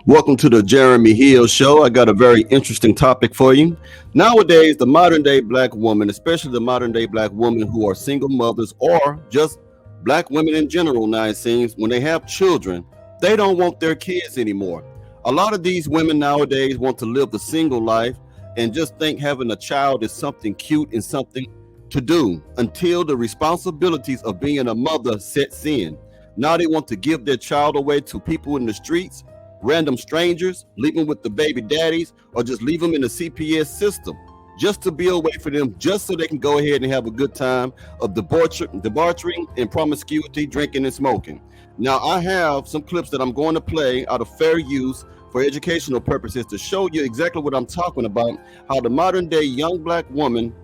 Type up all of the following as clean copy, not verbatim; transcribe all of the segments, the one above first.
Welcome to the Jeremy Hill Show. I got a very interesting topic for you. Nowadays, the modern day black woman, especially the modern day black women who are single mothers or just black women in general, now it seems, when they have children, they don't want their kids anymore. A lot of these women nowadays want to live the single life and just think having a child is something cute and something to do until the responsibilities of being a mother sets in. Now they want to give their child away to people in the streets, random strangers, leave them with the baby daddies, or just leave them in the CPS system just to be away from them, just so they can go ahead and have a good time of debauchery and promiscuity, drinking and smoking. Now, I have some clips that I'm going to play out of fair use for educational purposes to show you exactly what I'm talking about, how the modern day young black woman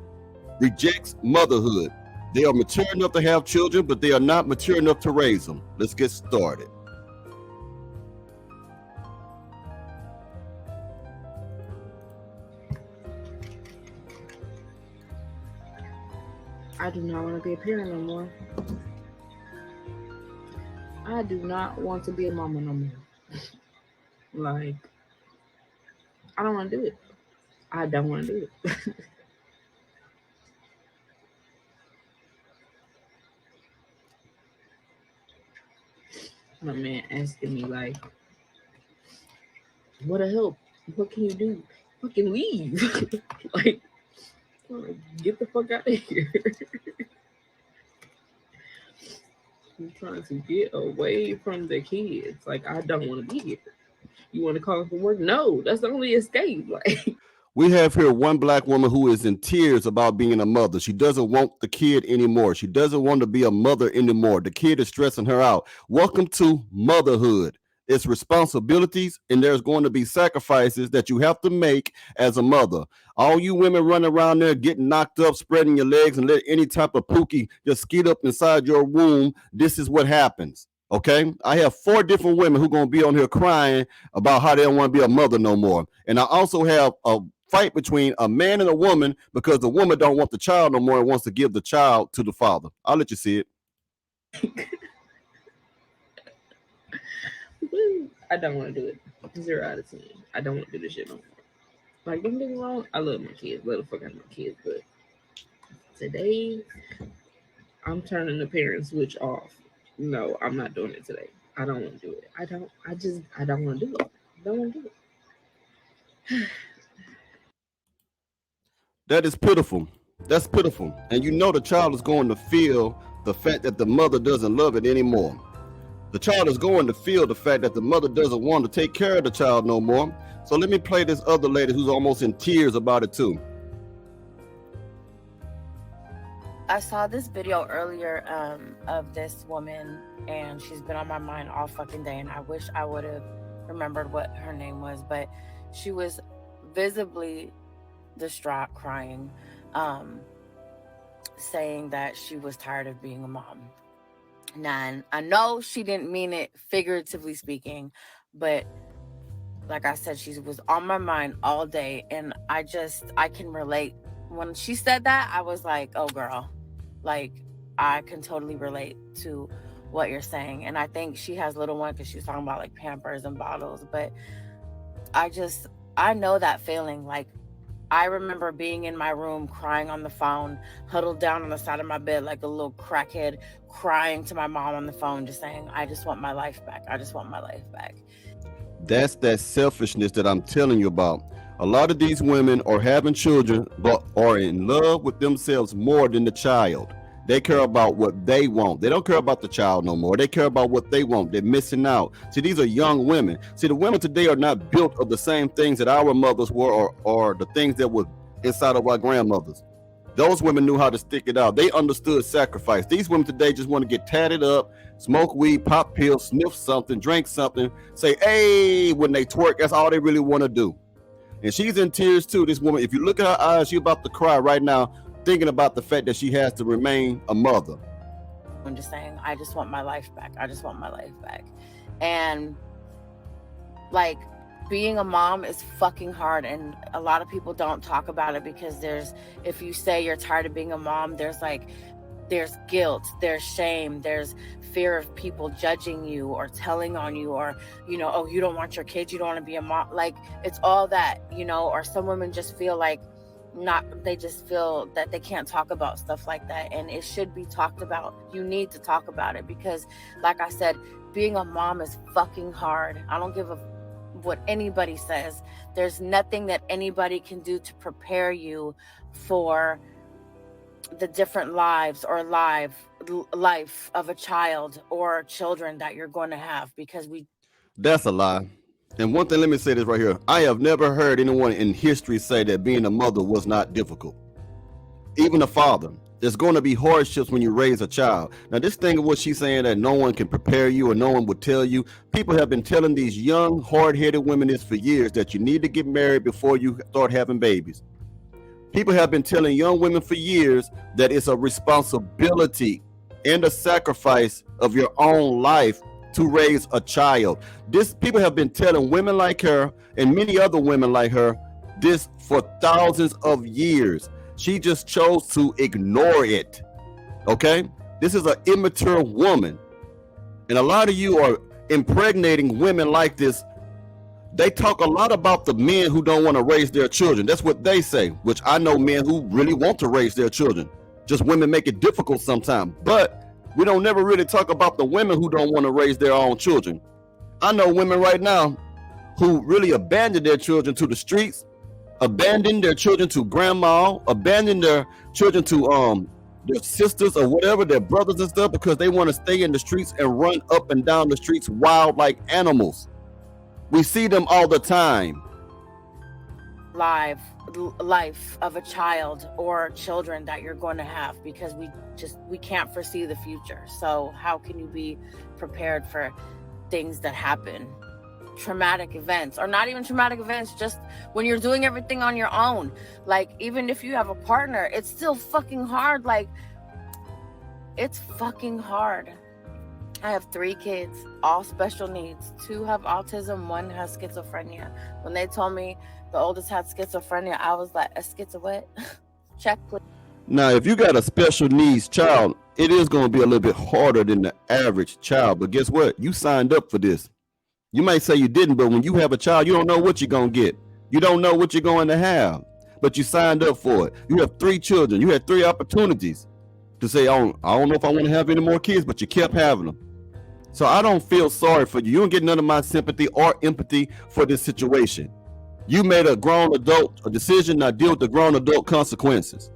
rejects motherhood. They are mature enough to have children, but they are not mature enough to raise them. Let's get started. I do not want to be a parent no more. I do not want to be a mama no more. Like, I don't want to do it. I don't want to do it. My man asking me, like, what a help? What can you do? Fucking leave. Like, get the fuck out of here. I'm trying to get away from the kids. Like, I don't want to be here. You want to call for work? No, that's the only escape. Like, We have here one black woman who is in tears about being a mother. She doesn't want the kid anymore. She doesn't want to be a mother anymore. The kid is stressing her out. Welcome to motherhood. It's responsibilities, and there's going to be sacrifices that you have to make as a mother. All you women running around there getting knocked up, spreading your legs, and let any type of pookie just skeet up inside your womb. This is what happens. Okay, I have four different women who are going to be on here crying about how they don't want to be a mother no more. And I also have a fight between a man and a woman because the woman don't want the child no more and wants to give the child to the father. I'll let you see it. I don't want to do it. 0 out of 10. I don't want to do this shit no more. Like, don't get me wrong. I love my kids. Love the fuck out of my kids. But today, I'm turning the parent switch off. No, I'm not doing it today. I don't want to do it. I don't want to do it. I don't want to do it. That is pitiful. That's pitiful. And you know the child is going to feel the fact that the mother doesn't love it anymore. The child is going to feel the fact that the mother doesn't want to take care of the child no more. So let me play this other lady who's almost in tears about it too. I saw this video earlier of this woman, and she's been on my mind all fucking day, and I wish I would have remembered what her name was, but she was visibly distraught, crying, saying that she was tired of being a mom. Now, I know she didn't mean it figuratively speaking, but like I said, she was on my mind all day, and I can relate. When she said that, I was like, oh girl, like, I can totally relate to what you're saying. And I think she has little one because she was talking about like Pampers and bottles, but I know that feeling. Like, I remember being in my room crying on the phone, huddled down on the side of my bed like a little crackhead, crying to my mom on the phone, just saying, I just want my life back. I just want my life back. That's that selfishness that I'm telling you about. A lot of these women are having children, but are in love with themselves more than the child. They care about what they want. They don't care about the child no more. They care about what they want. They're missing out. See, these are young women. See, the women today are not built of the same things that our mothers were, or the things that were inside of our grandmothers. Those women knew how to stick it out. They understood sacrifice. These women today just want to get tatted up, smoke weed, pop pills, sniff something, drink something, say, hey, when they twerk. That's all they really want to do. And she's in tears too, this woman. If you look at her eyes, she's about to cry right now, thinking about the fact that she has to remain a mother. I'm just saying, I just want my life back. I just want my life back. And like, being a mom is fucking hard, and a lot of people don't talk about it because if you say you're tired of being a mom, there's there's guilt, there's shame, there's fear of people judging you or telling on you, or, you know, oh, you don't want your kids, you don't want to be a mom. Like, it's all that, you know. Or some women just feel like they just feel that they can't talk about stuff like that, and it should be talked about. You need to talk about it, because like I said, being a mom is fucking hard. I don't give a what anybody says. There's nothing that anybody can do to prepare you for the different lives or life of a child or children that you're going to have, because That's a lie. And one thing, let me say this right here. I have never heard anyone in history say that being a mother was not difficult. Even a father. There's going to be hardships when you raise a child. Now, this thing of what she's saying, that no one can prepare you or no one would tell you. People have been telling these young, hard-headed women this for years, that you need to get married before you start having babies. People have been telling young women for years that it's a responsibility and a sacrifice of your own life to raise a child. People have been telling women like her and many other women like her this for thousands of years. She just chose to ignore it. Okay? This is an immature woman. And a lot of you are impregnating women like this. They talk a lot about the men who don't want to raise their children. That's what they say, which I know men who really want to raise their children. Just women make it difficult sometimes. But we don't never really talk about the women who don't want to raise their own children. I know women right now who really abandon their children to the streets, abandon their children to grandma, abandon their children to their sisters or whatever, their brothers and stuff, because they want to stay in the streets and run up and down the streets wild like animals. We see them all the time. life of a child or children that you're going to have, because we can't foresee the future. So how can you be prepared for things that happen? Traumatic events, or not even traumatic events, just when you're doing everything on your own. Like, even if you have a partner, it's still fucking hard. Like, it's fucking hard. I have 3 kids, all special needs. 2 have autism, 1 has schizophrenia. When they told me the oldest had schizophrenia, I was like, a schizo what? Check, please. Now, if you got a special needs child, it is going to be a little bit harder than the average child. But guess what? You signed up for this. You might say you didn't, but when you have a child, you don't know what you're going to get. You don't know what you're going to have, but you signed up for it. You have 3 children. You had 3 opportunities to say, I don't know if I want to have any more kids, but you kept having them. So I don't feel sorry for you. You don't get none of my sympathy or empathy for this situation. You made a grown adult a decision. Now deal with the grown adult consequences.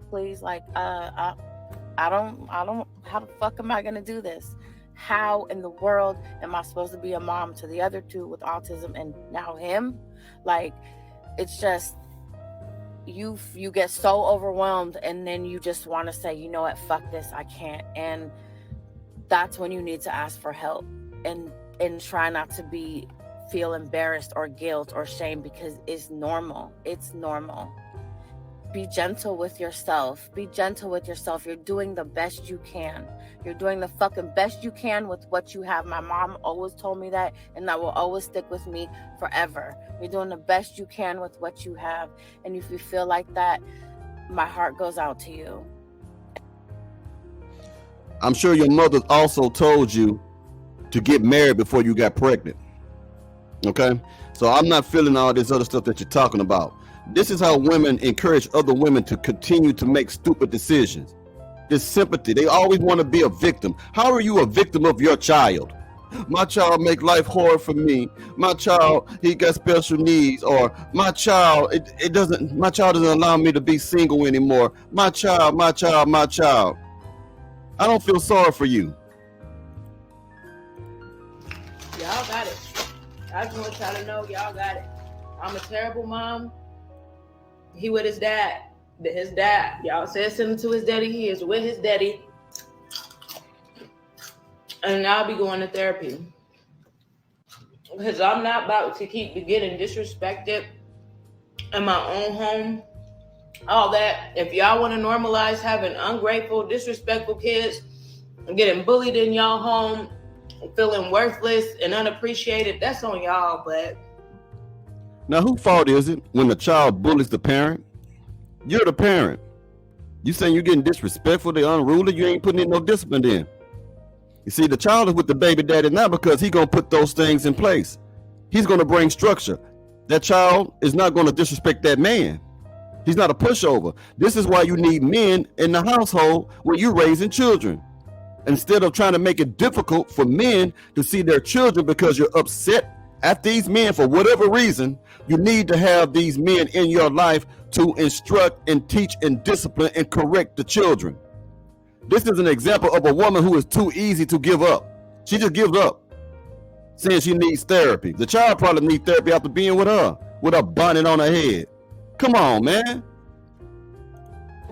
Please, like, I don't, how the fuck am I going to do this? How in the world am I supposed to be a mom to the other 2 with autism and now him? Like, it's just, you get so overwhelmed, and then you just want to say, you know what, fuck this, I can't. And that's when you need to ask for help, and try not to feel embarrassed or guilt or shame, because it's normal. It's normal. Be gentle with yourself. Be gentle with yourself. You're doing the best you can. You're doing the fucking best you can with what you have. My mom always told me that, and that will always stick with me forever. You're doing the best you can with what you have. And if you feel like that, my heart goes out to you. I'm sure your mother also told you to get married before you got pregnant. Okay? So I'm not feeling all this other stuff that you're talking about. This is how women encourage other women to continue to make stupid decisions. This sympathy. They always want to be a victim. How are you a victim of your child? My child make life hard for me. My child, he got special needs. Or my child, my child doesn't allow me to be single anymore. My child. I don't feel sorry for you. Y'all got it. I just want y'all to know y'all got it. I'm a terrible mom. He with his dad. His dad. Y'all said something to his daddy. He is with his daddy. And I'll be going to therapy. Because I'm not about to keep getting disrespected in my own home. All that. If y'all want to normalize having ungrateful, disrespectful kids and getting bullied in y'all home, feeling worthless and unappreciated, that's on y'all. But now, whose fault is it when the child bullies the parent? You're the parent. You saying you're getting disrespectful, they unruly, you ain't putting in no discipline in. You see, the child is with the baby daddy now because he's going to put those things in place. He's going to bring structure. That child is not going to disrespect that man. He's not a pushover. This is why you need men in the household when you're raising children. Instead of trying to make it difficult for men to see their children because you're upset at these men for whatever reason, you need to have these men in your life to instruct and teach and discipline and correct the children. This is an example of a woman who is too easy to give up. She just gives up, saying she needs therapy. The child probably needs therapy after being with a bonnet on her head. Come on, man.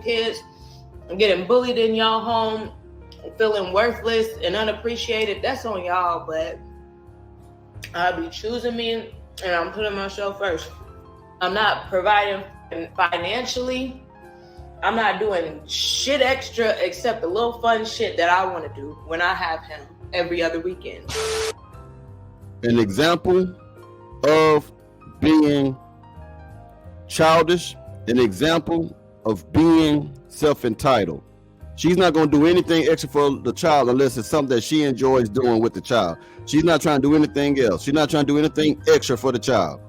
Kids getting bullied in y'all home, feeling worthless and unappreciated, that's on y'all, but I'll be choosing me and I'm putting myself first. I'm not providing financially. I'm not doing shit extra except the little fun shit that I want to do when I have him every other weekend. An example of being childish, an example of being self-entitled. She's not going to do anything extra for the child unless it's something that she enjoys doing with the child. She's not trying to do anything else. She's not trying to do anything extra for the child.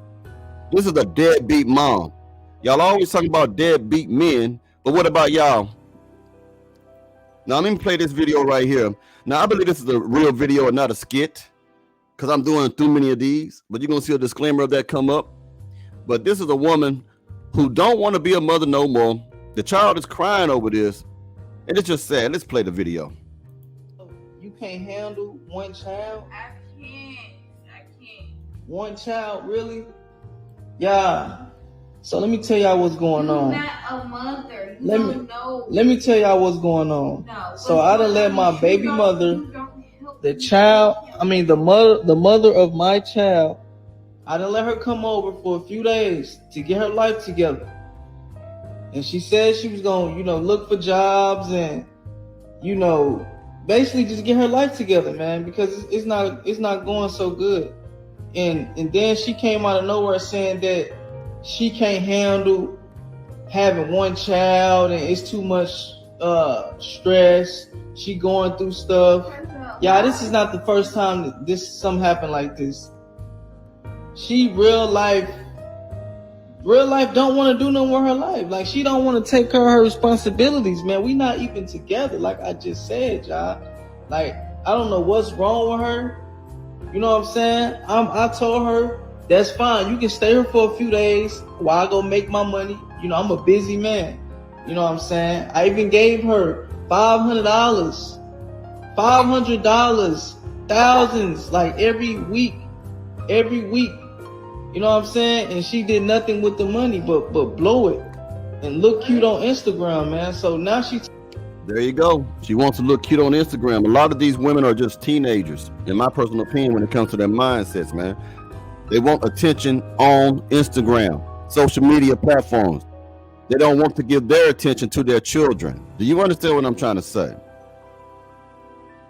This is a deadbeat mom. Y'all always talking about deadbeat men, but what about y'all? Now, let me play this video right here. Now, I believe this is a real video and not a skit because I'm doing too many of these, but you're going to see a disclaimer of that come up. But this is a woman who don't want to be a mother no more. The child is crying over this, and it's just sad. Let's play the video. You can't handle one child? I can't. One child, really? Yeah. So let me tell y'all what's going on. You're not a mother. You Let don't me- know. Let me tell y'all what's going on. No. So I done let my baby You mother, don't help the me. child, the mother of my child, I done let her come over for a few days to get her life together. And she said she was gonna, look for jobs and, basically just get her life together, man, because it's not going so good. And then she came out of nowhere saying that she can't handle having one child and it's too much stress. She going through stuff. Yeah, this is not the first time that something happened like this. She real life don't want to do nothing with her life. Like, she don't want to take care of her responsibilities, man. We not even together, like I just said, y'all. Like, I don't know what's wrong with her. You know what I'm saying? I told her, that's fine. You can stay here for a few days while I go make my money. I'm a busy man. You know what I'm saying? I even gave her $500, thousands, like every week. You know what I'm saying? And she did nothing with the money but blow it and look cute on Instagram, man. So now There you go. She wants to look cute on Instagram. A lot of these women are just teenagers, in my personal opinion, when it comes to their mindsets, man. They want attention on Instagram, social media platforms. They don't want to give their attention to their children. Do you understand what I'm trying to say?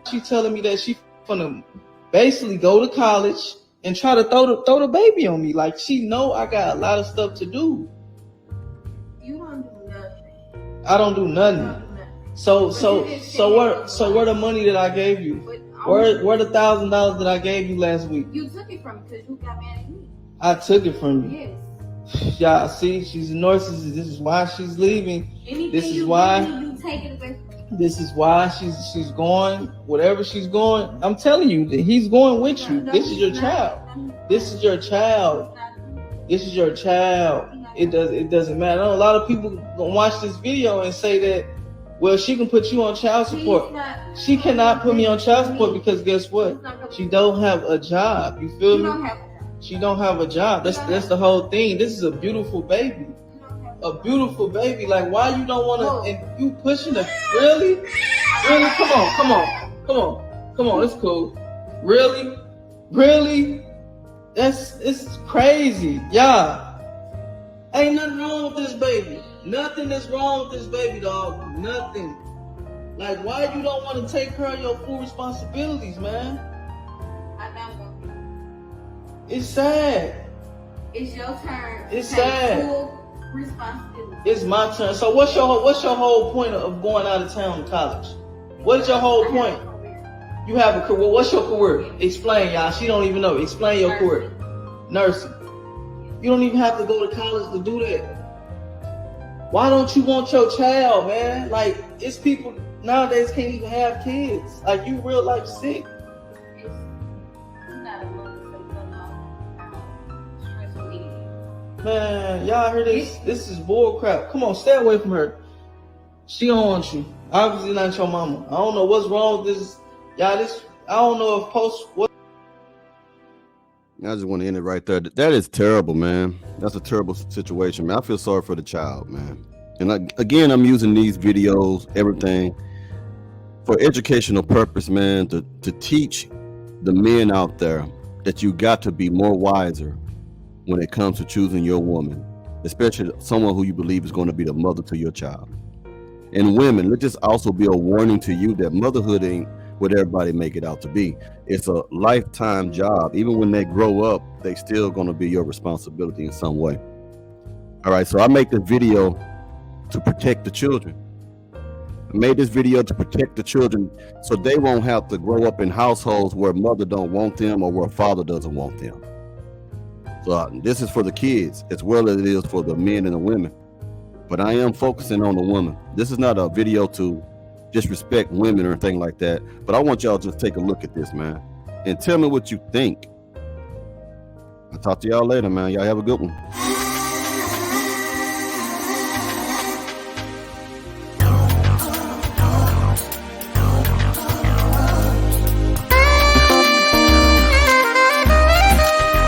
she telling me that she gonna basically go to college and try to throw the baby on me. Like, she know I got a lot of stuff to do. You don't do nothing. I don't do You nothing. don't do nothing. So where the money that I gave you? Where the $1,000 that I gave you last week? You took it from me because you got mad at me. I took it from you. Yes. Y'all see, she's a narcissist. This is why she's leaving. Anything This is you why- give me, you take it away from me. This is why she's going. Whatever she's going, I'm telling you that he's going with you. No, This is your he's child. not. This is your child. This is your child. It doesn't matter. I know a lot of people gonna watch this video and say that, well, she can put you on child support. She cannot put me on child support because guess what? She don't have a job. You feel You me? don't have a job. She don't have a job. That's the whole thing. This is a beautiful baby. You don't have A beautiful baby. Like, why you don't want to? And you pushing her? Really? Come on. It's cool. Really? It's crazy. Yeah. Ain't nothing wrong with this baby. Nothing is wrong with this baby, dog. Nothing. Like, why you don't want to take care of your full responsibilities, man? I don't want to. It's sad. It's your turn. It's to take sad. full responsibility. It's my turn. So what's your whole point of going out of town to college? What is your whole point? You have a career. Well, what's your career? Explain, y'all. She don't even know. Explain your career. Nursing. You don't even have to go to college to do that. Why don't you want your child, man? Like, it's people nowadays can't even have kids. Like, you real life sick. It's not a mother, so you don't know how stressful it is. Man, y'all hear this? This is bull crap. Come on, stay away from her. She don't want you. Obviously not your mama. I don't know what's wrong with this. Y'all, I don't know if what. I just want to end it right there. That is terrible, man. That's a terrible situation, man. I feel sorry for the child, man. And again, I'm using these videos, everything, for educational purpose, man, to teach the men out there that you got to be more wiser when it comes to choosing your woman, especially someone who you believe is going to be the mother to your child. And women, let this also be a warning to you that motherhood ain't what everybody make it out to be. It's a lifetime job. Even when they grow up, they still going to be your responsibility in some way. All right, so I make this video to protect the children. I made this video to protect the children so they won't have to grow up in households where mother don't want them or where father doesn't want them. So this is for the kids as well as it is for the men and the women. But I am focusing on the woman. This is not a video to disrespect women or anything like that. But I want y'all to just take a look at this, man, and tell me what you think. I'll talk to y'all later, man. Y'all have a good one.